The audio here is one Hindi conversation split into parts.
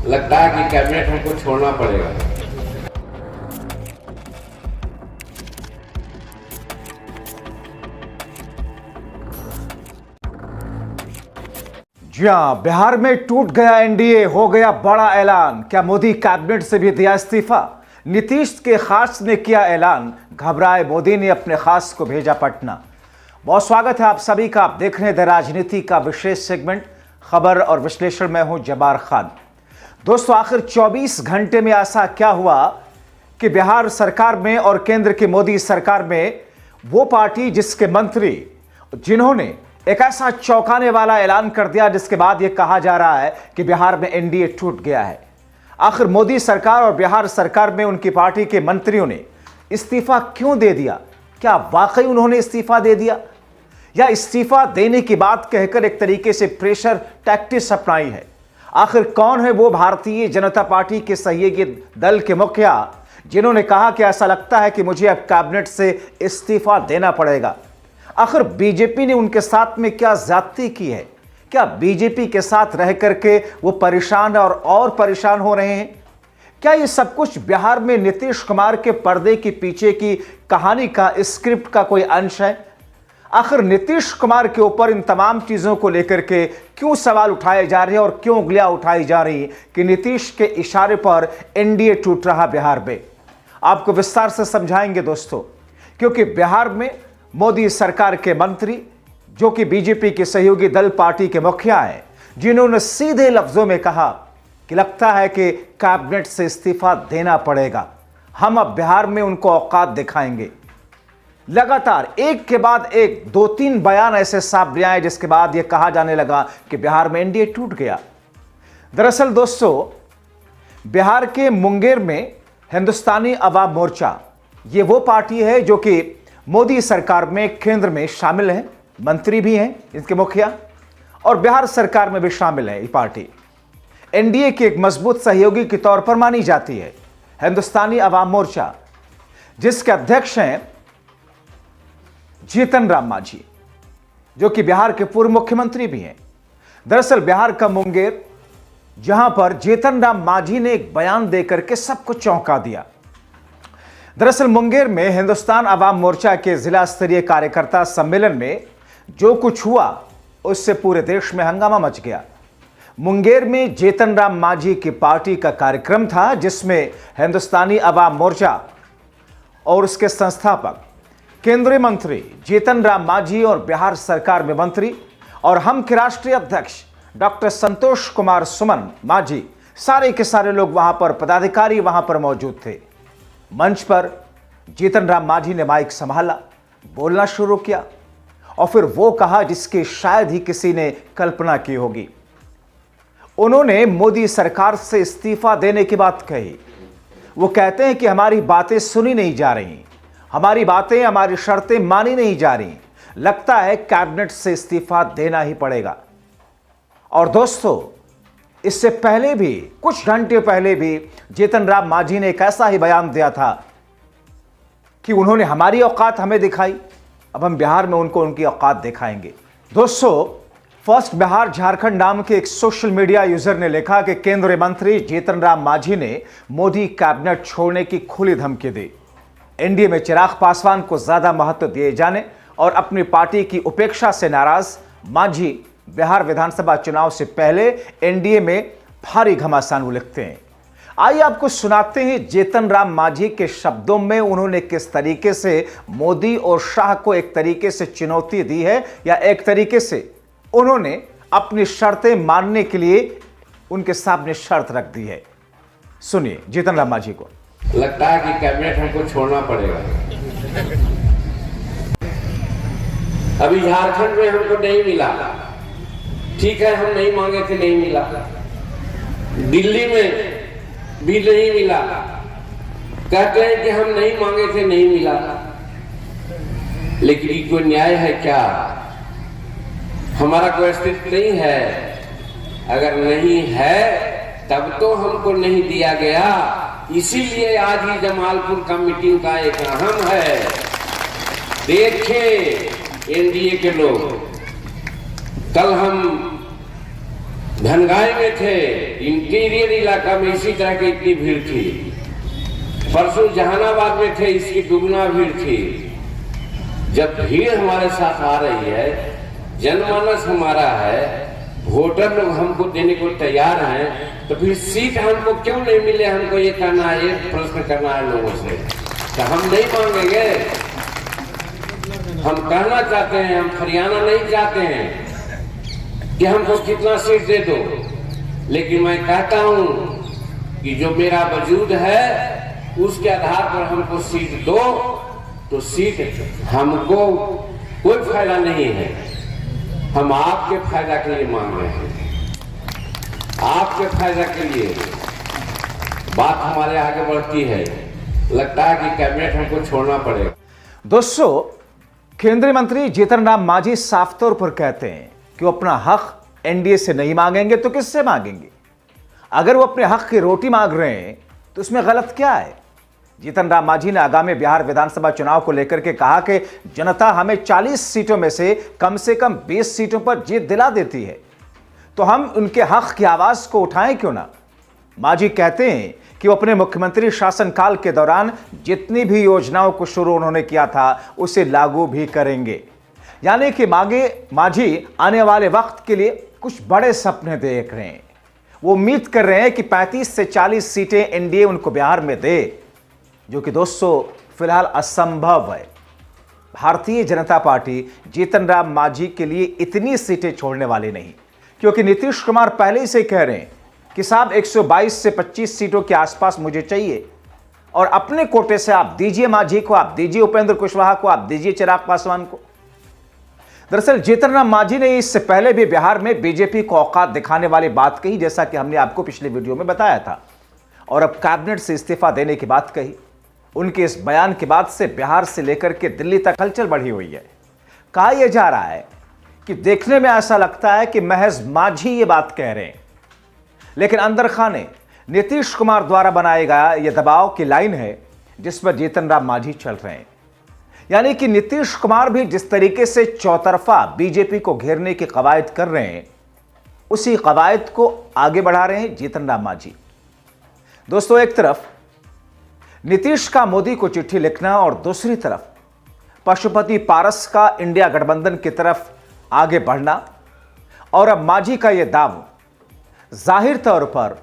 लगता है कि कैबिनेट हमको छोड़ना पड़ेगा। जी हां, बिहार में टूट गया एनडीए, हो गया बड़ा ऐलान। क्या मोदी कैबिनेट से भी दिया इस्तीफा? नीतीश के खास ने किया ऐलान, घबराए मोदी ने अपने खास को भेजा पटना। बहुत स्वागत है आप सभी का। आप देख रहे हैं द राजनीति का विशेष सेगमेंट खबर और विश्लेषण। मैं हूं जब्बार खान। दोस्तों, आखिर 24 घंटे में ऐसा क्या हुआ कि बिहार सरकार में और केंद्र की मोदी सरकार में वो पार्टी जिसके मंत्री जिन्होंने एक ऐसा चौंकाने वाला ऐलान कर दिया जिसके बाद यह कहा जा रहा है कि बिहार में एनडीए टूट गया है। आखिर मोदी सरकार और बिहार सरकार में उनकी पार्टी के मंत्रियों ने इस्तीफा क्यों दे दिया? क्या वाकई उन्होंने इस्तीफा दे दिया या इस्तीफा देने की बात कहकर एक तरीके से प्रेशर टैक्टिक्स अपनाई है? आखिर कौन है वो भारतीय जनता पार्टी के सहयोगी दल के मुखिया जिन्होंने कहा कि ऐसा लगता है कि मुझे अब कैबिनेट से इस्तीफा देना पड़ेगा? आखिर बीजेपी ने उनके साथ में क्या ज्यादती की है? क्या बीजेपी के साथ रह करके वो परेशान और परेशान हो रहे हैं? क्या ये सब कुछ बिहार में नीतीश कुमार के पर्दे के पीछे की कहानी का, स्क्रिप्ट का कोई अंश है? आखिर नीतीश कुमार के ऊपर इन तमाम चीजों को लेकर के क्यों सवाल उठाए जा रहे हैं और क्यों उंगलियां उठाई जा रही कि नीतीश के इशारे पर एनडीए टूट रहा बिहार में? आपको विस्तार से समझाएंगे दोस्तों, क्योंकि बिहार में मोदी सरकार के मंत्री जो कि बीजेपी के सहयोगी दल पार्टी के मुखिया हैं, जिन्होंने सीधे लफ्जों में कहा कि लगता है कि कैबिनेट से इस्तीफा देना पड़ेगा, हम अब बिहार में उनको औकात दिखाएंगे। लगातार एक के बाद एक 2-3 बयान ऐसे सामने आए जिसके बाद यह कहा जाने लगा कि बिहार में एनडीए टूट गया। दरअसल दोस्तों, बिहार के मुंगेर में हिंदुस्तानी अवाम मोर्चा ये वो पार्टी है जो कि मोदी सरकार में केंद्र में शामिल है, मंत्री भी हैं इसके मुखिया, और बिहार सरकार में भी शामिल है। ये पार्टी एनडीए के एक मजबूत सहयोगी के तौर पर मानी जाती है, हिंदुस्तानी अवाम मोर्चा, जिसके अध्यक्ष हैं जीतन राम मांझी, जो कि बिहार के पूर्व मुख्यमंत्री भी हैं। दरअसल बिहार का मुंगेर, जहां पर जीतन राम मांझी ने एक बयान देकर के सबको चौंका दिया। दरअसल मुंगेर में हिंदुस्तान अवाम मोर्चा के जिला स्तरीय कार्यकर्ता सम्मेलन में जो कुछ हुआ उससे पूरे देश में हंगामा मच गया। मुंगेर में जीतन राम मांझी की पार्टी का कार्यक्रम था जिसमें हिंदुस्तानी अवाम मोर्चा और उसके संस्थापक केंद्रीय मंत्री जीतन राम मांझी और बिहार सरकार में मंत्री और हम के राष्ट्रीय अध्यक्ष डॉक्टर संतोष कुमार सुमन मांझी, सारे के सारे लोग वहां पर, पदाधिकारी वहां पर मौजूद थे। मंच पर जीतन राम मांझी ने माइक संभाला, बोलना शुरू किया और फिर वो कहा जिसकी शायद ही किसी ने कल्पना की होगी। उन्होंने मोदी सरकार से इस्तीफा देने की बात कही। वो कहते हैं कि हमारी बातें सुनी नहीं जा रही, हमारी बातें, हमारी शर्तें मानी नहीं जा रही, लगता है कैबिनेट से इस्तीफा देना ही पड़ेगा। और दोस्तों, इससे पहले भी, कुछ घंटे पहले भी जीतन राम मांझी ने एक ऐसा ही बयान दिया था कि उन्होंने हमारी औकात हमें दिखाई, अब हम बिहार में उनको उनकी औकात दिखाएंगे। दोस्तों, फर्स्ट बिहार झारखंड नाम के एक सोशल मीडिया यूजर ने लिखा कि केंद्रीय मंत्री जीतन राम मांझी ने मोदी कैबिनेट छोड़ने की खुली धमकी दी। एनडीए में चिराग पासवान को ज्यादा महत्व दिए जाने और अपनी पार्टी की उपेक्षा से नाराज मांझी बिहार विधानसभा चुनाव से पहले एनडीए में भारी घमासान लिखते हैं। आइए आपको सुनाते हैं जीतन राम मांझी के शब्दों में उन्होंने किस तरीके से मोदी और शाह को एक तरीके से चुनौती दी है, या एक तरीके से उन्होंने अपनी शर्तें मानने के लिए उनके सामने शर्त रख दी है। सुनिए जीतन राम मांझी को। लगता है कि कैबिनेट हमको छोड़ना पड़ेगा। अभी झारखंड में हमको नहीं मिला, ठीक है, हम नहीं मांगे थे, नहीं मिला। दिल्ली में भी नहीं मिला, कहते हैं कि हम नहीं मांगे थे, नहीं मिला। लेकिन ये कोई न्याय है क्या? हमारा कोई अस्तित्व नहीं है? अगर नहीं है तब तो हमको नहीं दिया गया। इसीलिए आज ही जमालपुर का मीटिंग का एक अहम है। देखें एनडीए के लोग, कल हम धनगाई में थे, इंटीरियर इलाका में इसी तरह की इतनी भीड़ थी। परसों जहानाबाद में थे, इसकी दुगना भीड़ थी। जब भीड़ हमारे साथ आ रही है, जनमानस हमारा है, वोटर लोग हमको देने को तैयार हैं, तो फिर सीट हमको क्यों नहीं मिले? हमको ये करना है, ये प्रश्न करना है लोगों से। तो हम नहीं मांगेंगे। हम कहना चाहते हैं, हम हरियाणा नहीं चाहते हैं कि हमको कितना सीट दे दो, लेकिन मैं कहता हूं कि जो मेरा वजूद है उसके आधार पर हमको सीट दो। तो सीट हमको कोई फायदा नहीं है, हम आपके फायदा के लिए मांग रहे हैं। आपके फायदा के लिए बात हमारे आगे बढ़ती है। लगता है कि कैबिनेट हमको छोड़ना पड़ेगा। दोस्तों, केंद्रीय मंत्री जीतन राम मांझी साफ तौर पर कहते हैं कि वो अपना हक एनडीए से नहीं मांगेंगे तो किससे मांगेंगे? अगर वो अपने हक की रोटी मांग रहे हैं तो उसमें गलत क्या है? जीतन राम मांझी ने आगामी बिहार विधानसभा चुनाव को लेकर के कहा कि जनता हमें 40 सीटों में से कम 20 सीटों पर जीत दिला देती है, तो हम उनके हक की आवाज को उठाएं क्यों ना। मांझी कहते हैं कि वो अपने मुख्यमंत्री शासनकाल के दौरान जितनी भी योजनाओं को शुरू उन्होंने किया था उसे लागू भी करेंगे। यानी कि मांझी आने वाले वक्त के लिए कुछ बड़े सपने देख रहे हैं। वो उम्मीद कर रहे हैं कि 35 से 40 सीटें एनडीए उनको बिहार में दे, जो कि दोस्तों फिलहाल असंभव है। भारतीय जनता पार्टी जीतन राम मांझी के लिए इतनी सीटें छोड़ने वाली नहीं, क्योंकि नीतीश कुमार पहले ही से कह रहे हैं कि साहब 122 से 25 सीटों के आसपास मुझे चाहिए, और अपने कोटे से आप दीजिए मांझी को, आप दीजिए उपेंद्र कुशवाहा को, आप दीजिए चिराग पासवान को। दरअसल जीतन राम मांझी ने इससे पहले भी बिहार में बीजेपी को औकात दिखाने वाली बात कही, जैसा कि हमने आपको पिछले वीडियो में बताया था, और अब कैबिनेट से इस्तीफा देने की बात कही। उनके इस बयान के बाद से बिहार से लेकर के दिल्ली तक हलचल बढ़ी हुई है। कहा यह जा रहा है कि देखने में ऐसा लगता है कि महज मांझी ये बात कह रहे हैं, लेकिन अंदर खाने नीतीश कुमार द्वारा बनाया गया यह दबाव की लाइन है जिस पर जीतन राम मांझी चल रहे हैं। यानी कि नीतीश कुमार भी जिस तरीके से चौतरफा बीजेपी को घेरने की कवायद कर रहे हैं, उसी कवायद को आगे बढ़ा रहे हैं जीतन राम मांझी। दोस्तों, एक तरफ नीतीश का मोदी को चिट्ठी लिखना और दूसरी तरफ पशुपति पारस का इंडिया गठबंधन की तरफ आगे बढ़ना, और अब मांझी का यह दाव जाहिर तौर पर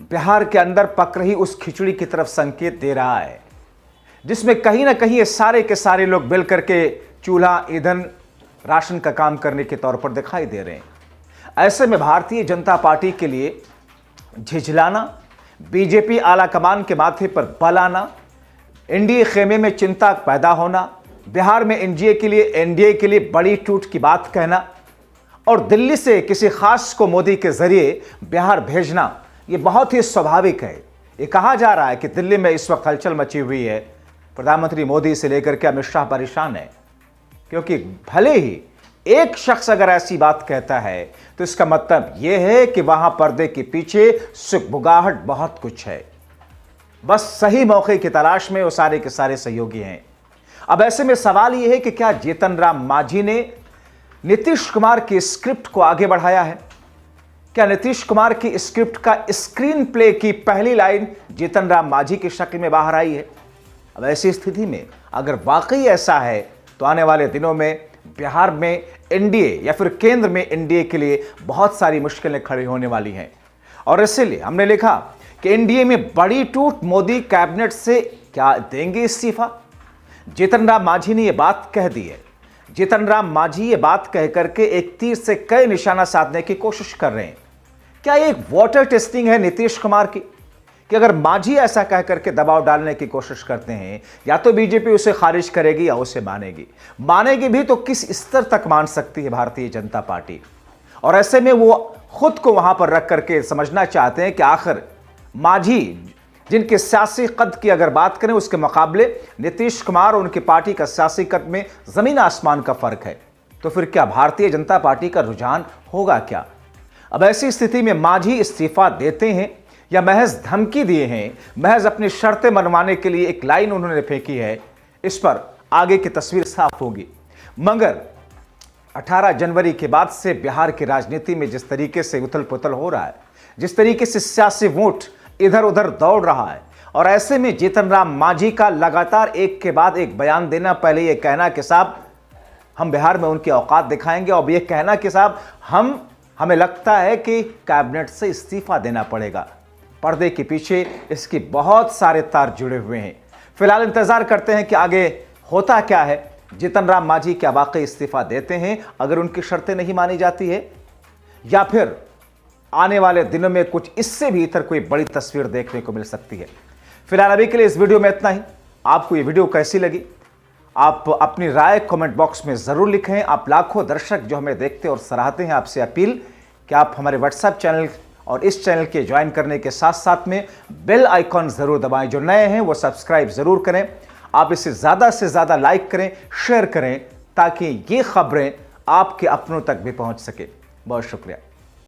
बिहार के अंदर पक रही उस खिचड़ी की तरफ संकेत दे रहा है, जिसमें कहीं ना कहीं ये सारे के सारे लोग मिल करके चूल्हा, ईंधन, राशन का काम करने के तौर पर दिखाई दे रहे हैं। ऐसे में भारतीय जनता पार्टी के लिए झिझलाना, बीजेपी आला कमान के माथे पर बल आना, एनडीए खेमे में चिंता पैदा होना, बिहार में एनडीए के लिए बड़ी टूट की बात कहना, और दिल्ली से किसी खास को मोदी के जरिए बिहार भेजना, ये बहुत ही स्वाभाविक है। ये कहा जा रहा है कि दिल्ली में इस वक्त हलचल मची हुई है। प्रधानमंत्री मोदी से लेकर के अमित शाह परेशान है, क्योंकि भले ही एक शख्स अगर ऐसी बात कहता है तो इसका मतलब यह है कि वहां पर्दे के पीछे सुगबुगाहट बहुत कुछ है। बस सही मौके की तलाश में वो सारे के सारे सहयोगी हैं। अब ऐसे में सवाल यह है कि क्या जीतन राम मांझी ने नीतीश कुमार की स्क्रिप्ट को आगे बढ़ाया है? क्या नीतीश कुमार की स्क्रिप्ट का स्क्रीन प्ले की पहली लाइन जीतन राम मांझी की शक्ल में बाहर आई है? अब ऐसी स्थिति में अगर वाकई ऐसा है तो आने वाले दिनों में बिहार में एनडीए या फिर केंद्र में एनडीए के लिए बहुत सारी मुश्किलें खड़ी होने वाली हैं, और इसीलिए हमने लिखा कि एनडीए में बड़ी टूट, मोदी कैबिनेट से क्या देंगे इस्तीफा? जीतन राम मांझी ने यह बात कह दी है। जीतन राम मांझी ये बात कह करके एक तीर से कई निशाना साधने की कोशिश कर रहे हैं। क्या एक वाटर टेस्टिंग है नीतीश कुमार की कि अगर मांझी ऐसा कह करके दबाव डालने की कोशिश करते हैं, या तो बीजेपी उसे खारिज करेगी या उसे मानेगी भी तो किस स्तर तक मान सकती है भारतीय जनता पार्टी? और ऐसे में वो खुद को वहां पर रख करके समझना चाहते हैं कि आखिर मांझी जिनके सियासी कद की अगर बात करें उसके मुकाबले नीतीश कुमार और उनकी पार्टी का सियासी कद में जमीन आसमान का फर्क है, तो फिर क्या भारतीय जनता पार्टी का रुझान होगा क्या? अब ऐसी स्थिति में मांझी इस्तीफा देते हैं या महज धमकी दिए हैं, महज अपनी शर्तें मनवाने के लिए एक लाइन उन्होंने फेंकी है, इस पर आगे की तस्वीर साफ होगी। मगर 18 जनवरी के बाद से बिहार की राजनीति में जिस तरीके से उथल पुथल हो रहा है, जिस तरीके से सियासी वोट इधर उधर दौड़ रहा है, और ऐसे में जीतन राम मांझी का लगातार एक के बाद एक बयान देना, पहले ये कहना कि साहब हम बिहार में उनकी औकात दिखाएंगे, और ये कहना कि साहब हमें लगता है कि कैबिनेट से इस्तीफा देना पड़ेगा। पर्दे के पीछे इसकी बहुत सारे तार जुड़े हुए हैं। फिलहाल इंतजार करते हैं कि आगे होता क्या है। जीतन राम मांझी क्या वाकई इस्तीफा देते हैं अगर उनकी शर्तें नहीं मानी जाती है, या फिर आने वाले दिनों में कुछ इससे भी इतर कोई बड़ी तस्वीर देखने को मिल सकती है। फिलहाल अभी के लिए इस वीडियो में इतना ही। आपको ये वीडियो कैसी लगी, आप अपनी राय कमेंट बॉक्स में ज़रूर लिखें। आप लाखों दर्शक जो हमें देखते और सराहते हैं, आपसे अपील कि आप हमारे व्हाट्सएप चैनल और इस चैनल के ज्वाइन करने के साथ साथ में बेल आइकॉन ज़रूर दबाएं। जो नए हैं वो सब्सक्राइब ज़रूर करें। आप इसे ज़्यादा से ज़्यादा लाइक करें, शेयर करें, ताकि ये खबरें आपके अपनों तक भी पहुंच सके। बहुत शुक्रिया।